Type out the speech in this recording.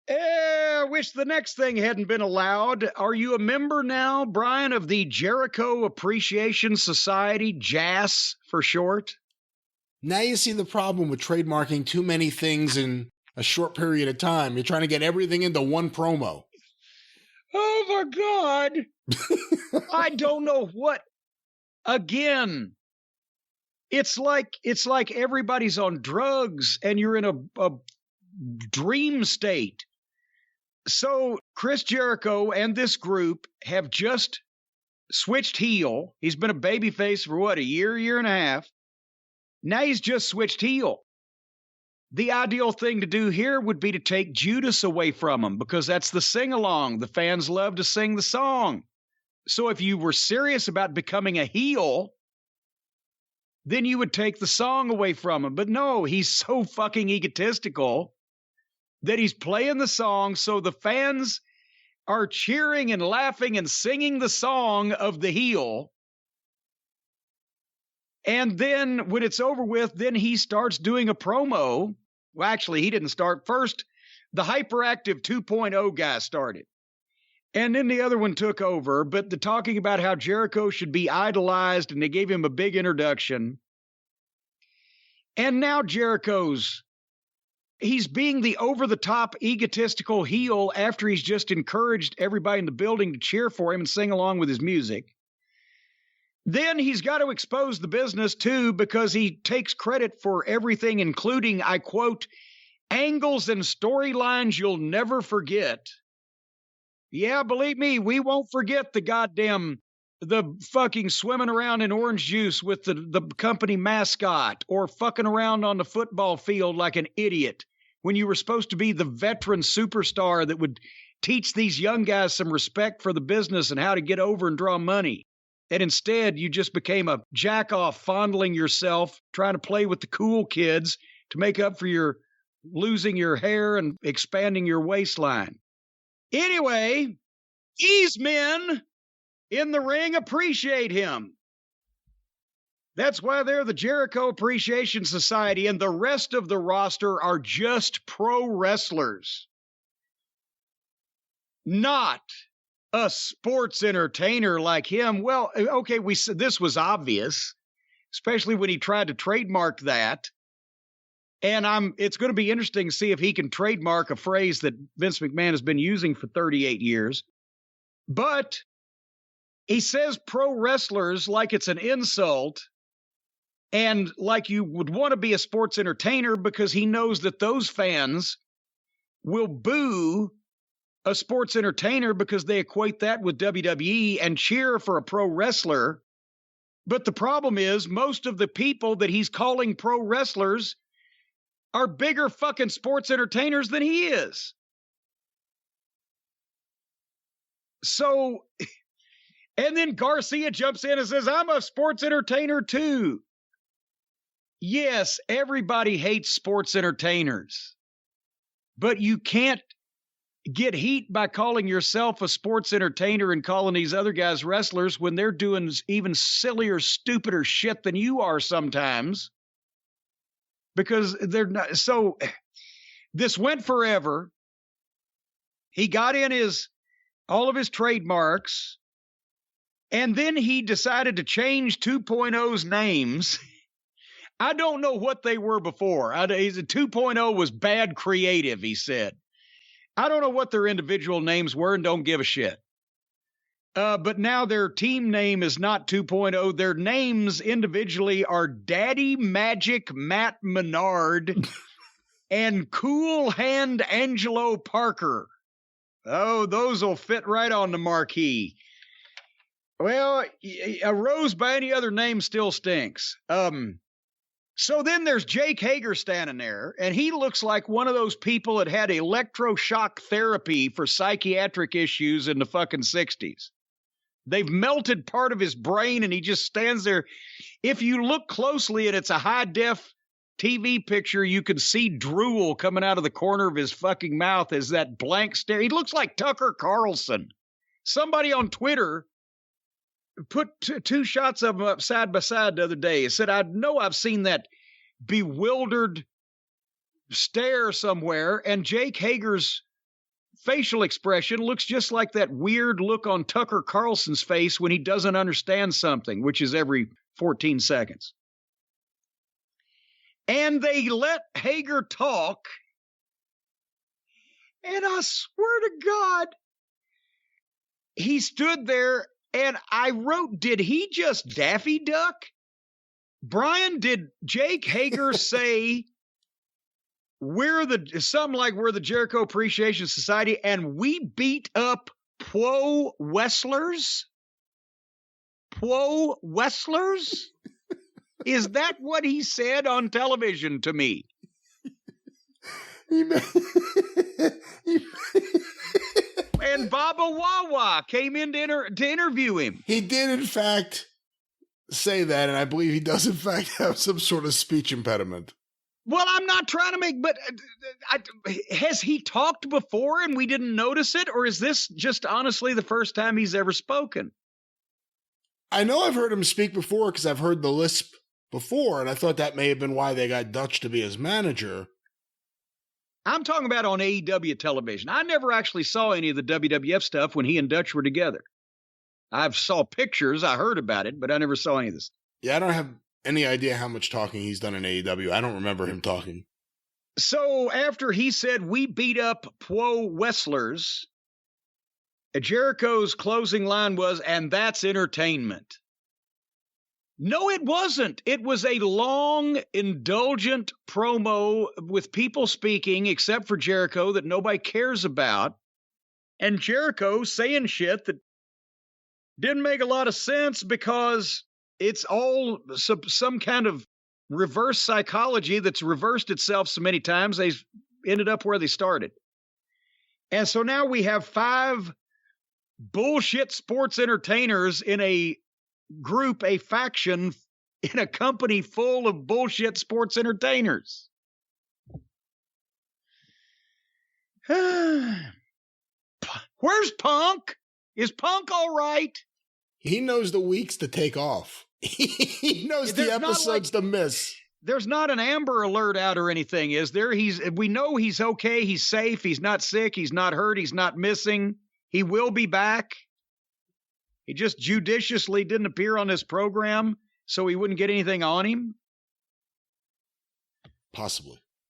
I wish the next thing hadn't been allowed. Are you a member now, Brian, of the Jericho Appreciation Society, JAS for short? Now you see the problem with trademarking too many things in a short period of time. You're trying to get everything into one promo. Oh, my God. I don't know what. Again, it's like everybody's on drugs and you're in a dream state. So Chris Jericho and this group have just switched heel. He's been a babyface for what, a year and a half. Now he's just switched heel. The ideal thing to do here would be to take Judas away from him because that's the sing-along. The fans love to sing the song. So if you were serious about becoming a heel, then you would take the song away from him. But no, he's so fucking egotistical that he's playing the song so the fans are cheering and laughing and singing the song of the heel. And then when it's over with, then he starts doing a promo. Well, actually, he didn't start first. The Hyperactive 2.0 guy started. And then the other one took over. But the talking about how Jericho should be idolized, and they gave him a big introduction. And now he's being the over-the-top egotistical heel after he's just encouraged everybody in the building to cheer for him and sing along with his music. Then he's got to expose the business, too, because he takes credit for everything, including, I quote, angles and storylines you'll never forget. Yeah, believe me, we won't forget the fucking swimming around in orange juice with the company mascot, or fucking around on the football field like an idiot when you were supposed to be the veteran superstar that would teach these young guys some respect for the business and how to get over and draw money. And instead, you just became a jack-off fondling yourself, trying to play with the cool kids to make up for your losing your hair and expanding your waistline. Anyway, these men in the ring appreciate him. That's why they're the Jericho Appreciation Society, and the rest of the roster are just pro wrestlers. Not a sports entertainer like him. Well, okay, we said this was obvious, especially when he tried to trademark that. And it's going to be interesting to see if he can trademark a phrase that Vince McMahon has been using for 38 years. But he says pro wrestlers like it's an insult and like you would want to be a sports entertainer, because he knows that those fans will boo a sports entertainer because they equate that with WWE and cheer for a pro wrestler. But the problem is most of the people that he's calling pro wrestlers are bigger fucking sports entertainers than he is. So, and then Garcia jumps in and says, I'm a sports entertainer too. Yes, everybody hates sports entertainers, but you can't get heat by calling yourself a sports entertainer and calling these other guys wrestlers when they're doing even sillier, stupider shit than you are sometimes. Because they're not. So this went forever. He got in all of his trademarks, and then he decided to change 2.0's names. I don't know what they were before. 2.0 was bad creative, he said. I don't know what their individual names were and don't give a shit. But now their team name is not 2.0. Their names individually are Daddy Magic Matt Menard and Cool Hand Angelo Parker. Oh, those will fit right on the marquee. Well, a rose by any other name still stinks. So then there's Jake Hager standing there, and he looks like one of those people that had electroshock therapy for psychiatric issues in the fucking 60s. They've melted part of his brain, and he just stands there. If you look closely, and it's a high-def TV picture, you can see drool coming out of the corner of his fucking mouth as that blank stare. He looks like Tucker Carlson. Somebody on Twitter put two shots of him up side by side the other day. He said, I know I've seen that bewildered stare somewhere, and Jake Hager's facial expression looks just like that weird look on Tucker Carlson's face when he doesn't understand something, which is every 14 seconds. And they let Hager talk. And I swear to God, he stood there and I wrote, did he just Daffy Duck? Brian, did Jake Hager say we're the Jericho Appreciation Society and we beat up pro wrestlers? Pro wrestlers? Is that what he said on television to me? And Baba Wawa came in to interview him. He did, in fact, say that, and I believe he does, in fact, have some sort of speech impediment. Well, I'm not trying to make, but has he talked before and we didn't notice it? Or is this just honestly the first time he's ever spoken? I know I've heard him speak before because I've heard the lisp before, and I thought that may have been why they got Dutch to be his manager. I'm talking about on AEW television. I never actually saw any of the WWF stuff when he and Dutch were together. I saw pictures, I heard about it, but I never saw any of this. Yeah, I don't have any idea how much talking he's done in AEW. I don't remember him talking. So after he said, we beat up pro wrestlers, Jericho's closing line was, and that's entertainment. No, it wasn't. It was a long, indulgent promo with people speaking, except for Jericho, that nobody cares about. And Jericho saying shit that didn't make a lot of sense because it's all some kind of reverse psychology that's reversed itself so many times, they've ended up where they started. And so now we have 5 bullshit sports entertainers in a group, a faction, in a company full of bullshit sports entertainers. Where's Punk? Is Punk all right? He knows the weeks to take off. He knows the episodes to miss. There's not an Amber Alert out or anything, is there? We know he's okay. He's safe. He's not sick. He's not hurt. He's not missing. He will be back. He just judiciously didn't appear on this program so he wouldn't get anything on him. Possibly.